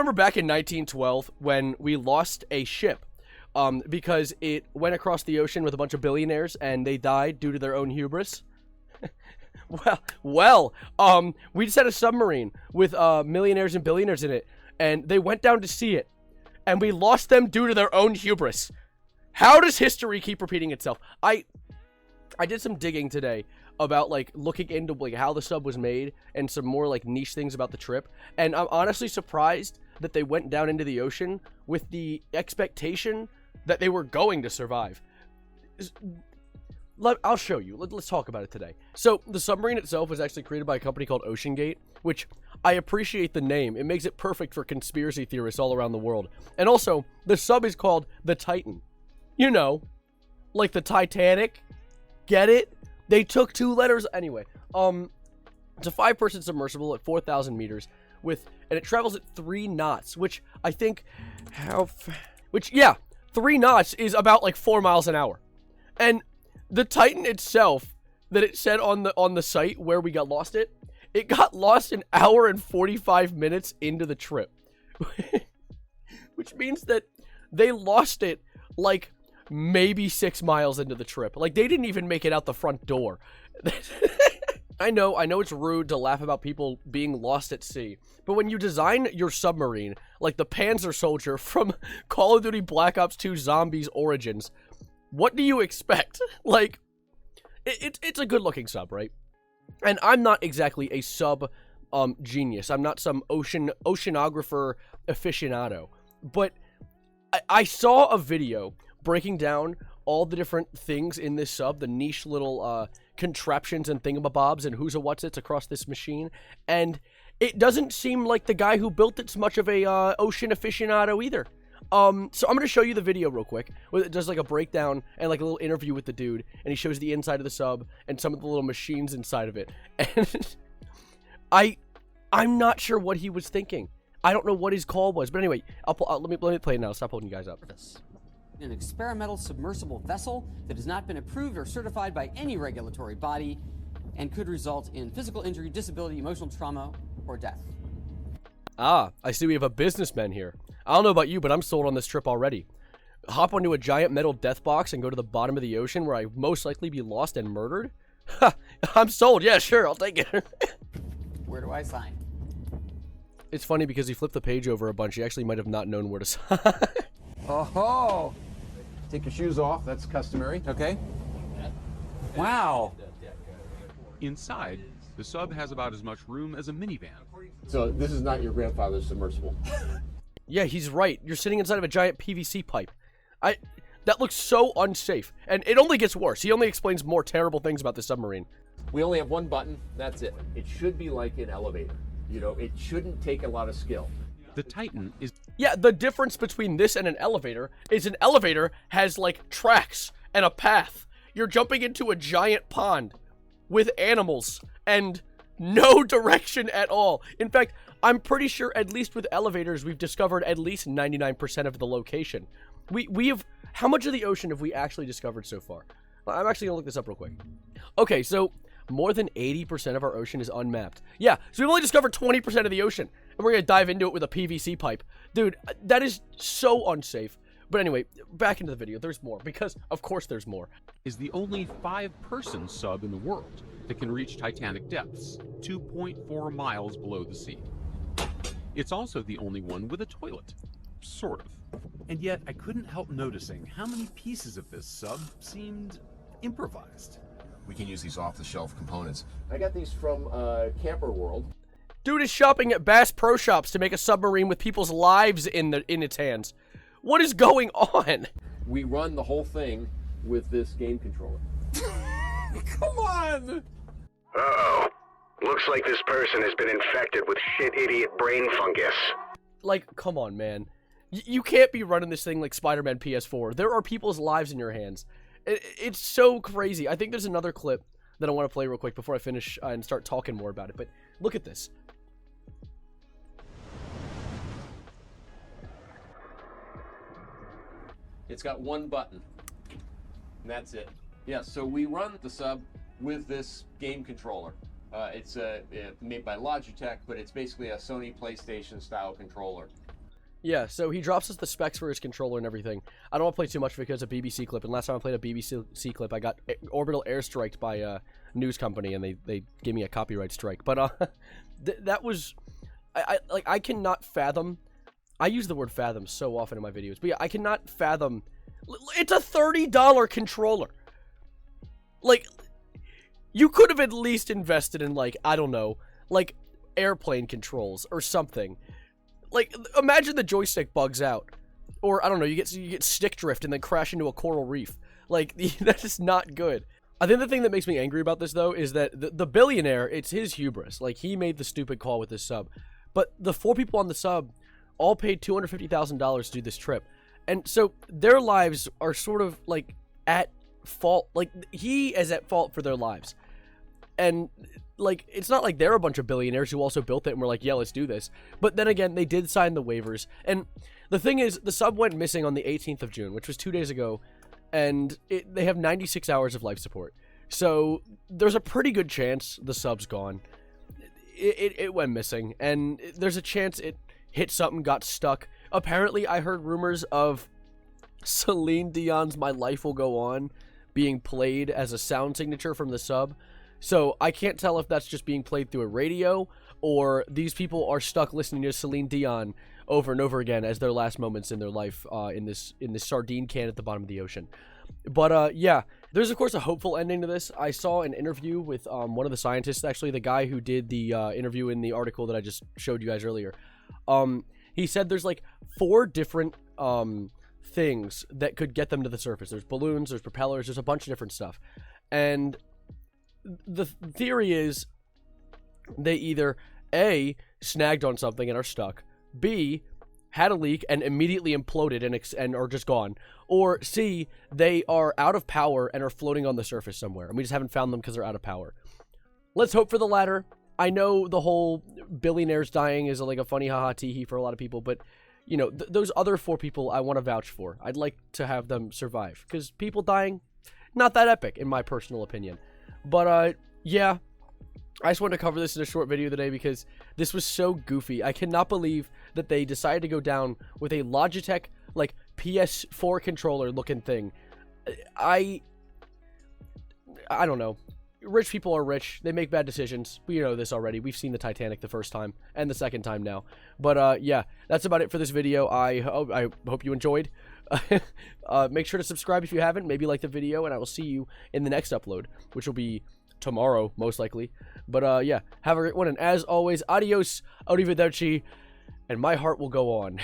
remember back in 1912 when we lost a ship because it went across the ocean with a bunch of billionaires and they died due to their own hubris? Well, we just had a submarine with millionaires and billionaires in it, and they went down to see it, and we lost them due to their own hubris. How does history keep repeating itself? I did some digging today about, like, looking into, like, how the sub was made and some more, like, niche things about the trip, and I'm honestly surprised that they went down into the ocean with the expectation that they were going to survive. I'll show you. Let's talk about it today. So, the submarine itself was actually created by a company called OceanGate, which I appreciate the name. It makes it perfect for conspiracy theorists all around the world. And also, the sub is called the Titan. You know, like the Titanic. Get it? They took 2 letters. Anyway, it's a 5-person submersible at 4,000 meters and it travels at 3 knots, which I think, 3 knots is about like 4 miles an hour. And the Titan itself, that it said on the site where we got lost it got lost an hour and 45 minutes into the trip. Which means that they lost it like maybe 6 miles into the trip. Like, they didn't even make it out the front door. I know it's rude to laugh about people being lost at sea, but when you design your submarine like the Panzer Soldier from Call of Duty Black Ops 2 Zombies Origins, what do you expect? Like, it's a good-looking sub, right? And I'm not exactly a sub genius. I'm not some oceanographer aficionado, but I saw a video breaking down all the different things in this sub, the niche little contraptions and thingamabobs and who's a what's-its across this machine, and it doesn't seem like the guy who built it's much of a ocean aficionado either. So I'm going to show you the video real quick. It does like a breakdown and like a little interview with the dude, and he shows the inside of the sub and some of the little machines inside of it. And I'm not sure what he was thinking. I don't know what his call was, but anyway, let me play it now. Stop holding you guys up. An experimental submersible vessel that has not been approved or certified by any regulatory body and could result in physical injury, disability, emotional trauma, or death. Ah, I see we have a businessman here. I don't know about you, but I'm sold on this trip already. Hop onto a giant metal death box and go to the bottom of the ocean where I most likely be lost and murdered? Ha! I'm sold. Yeah, sure, I'll take it. Where do I sign? It's funny because he flipped the page over a bunch. He actually might have not known where to sign. Oh-ho! Take your shoes off. That's customary. Okay. Wow. Inside, the sub has about as much room as a minivan. So this is not your grandfather's submersible. Yeah, he's right. You're sitting inside of a giant PVC pipe. That looks so unsafe. And it only gets worse. He only explains more terrible things about the submarine. We only have one button. That's it. It should be like an elevator. You know, it shouldn't take a lot of skill. The Titan is... Yeah, the difference between this and an elevator is an elevator has, like, tracks and a path. You're jumping into a giant pond with animals and no direction at all. In fact, I'm pretty sure, at least with elevators, we've discovered at least 99% of the location. We have... How much of the ocean have we actually discovered so far? I'm actually gonna look this up real quick. Okay, so more than 80% of our ocean is unmapped. Yeah, so we've only discovered 20% of the ocean, and we're gonna dive into it with a PVC pipe. Dude, that is so unsafe. But anyway, back into the video. There's more, because of course there's more. Is the only 5-person sub in the world that can reach Titanic depths, 2.4 miles below the sea. It's also the only one with a toilet. Sort of. And yet, I couldn't help noticing how many pieces of this sub seemed improvised. We can use these off-the-shelf components. I got these from Camper World. Dude is shopping at Bass Pro Shops to make a submarine with people's lives in its hands. What is going on? We run the whole thing with this game controller. Come on! Uh-oh. Looks like this person has been infected with shit idiot brain fungus. Like, come on, man. You can't be running this thing like Spider-Man PS4. There are people's lives in your hands. It's so crazy. I think there's another clip that I want to play real quick before I finish and start talking more about it. But look at this. It's got one button, and that's it. Yeah, so we run the sub with this game controller. It's made by Logitech, but it's basically a Sony PlayStation style controller. Yeah, so he drops us the specs for his controller and everything. I don't want to play too much because it's a BBC clip, and last time I played a BBC clip, I got orbital airstriked by a news company, and they gave me a copyright strike. But that was, I cannot fathom. I use the word fathom so often in my videos, but yeah, I cannot fathom. It's a $30 controller. Like, you could have at least invested in, like, I don't know, like airplane controls or something. Like, imagine the joystick bugs out, or I don't know, you get stick drift and then crash into a coral reef. Like, that is not good. I think the thing that makes me angry about this, though, is that the billionaire, it's his hubris. Like, he made the stupid call with this sub, but the 4 people on the sub all paid $250,000 to do this trip, and so their lives are sort of like at fault. Like, he is at fault for their lives, and like, it's not like they're a bunch of billionaires who also built it and were like, yeah, let's do this. But then again, they did sign the waivers. And the thing is, the sub went missing on the 18th of June, which was 2 days ago. And they have 96 hours of life support. So there's a pretty good chance the sub's gone. It went missing. And there's a chance it hit something, got stuck. Apparently, I heard rumors of Celine Dion's My Life Will Go On being played as a sound signature from the sub. So I can't tell if that's just being played through a radio, or these people are stuck listening to Celine Dion over and over again as their last moments in their life in this sardine can at the bottom of the ocean. But yeah, there's of course a hopeful ending to this. I saw an interview with one of the scientists, actually the guy who did the interview in the article that I just showed you guys earlier. He said there's like 4 different things that could get them to the surface. There's balloons, there's propellers, there's a bunch of different stuff, and the theory is they either A, snagged on something and are stuck, B, had a leak and immediately imploded and are just gone, or C, they are out of power and are floating on the surface somewhere, and we just haven't found them because they're out of power. Let's hope for the latter. I know the whole billionaires dying is like a funny haha tee-hee for a lot of people, but you know, those other 4 people I want to vouch for. I'd like to have them survive, because people dying, not that epic in my personal opinion. But, yeah, I just wanted to cover this in a short video today because this was so goofy. I cannot believe that they decided to go down with a Logitech, like, PS4 controller-looking thing. I don't know. Rich people are rich. They make bad decisions. We know this already. We've seen the Titanic the first time and the second time now. But, yeah, that's about it for this video. I hope you enjoyed. Make sure to subscribe if you haven't, maybe like the video, and I will see you in the next upload, which will be tomorrow, most likely. But, yeah, have a great one, and as always, adios, arrivederci, and my heart will go on.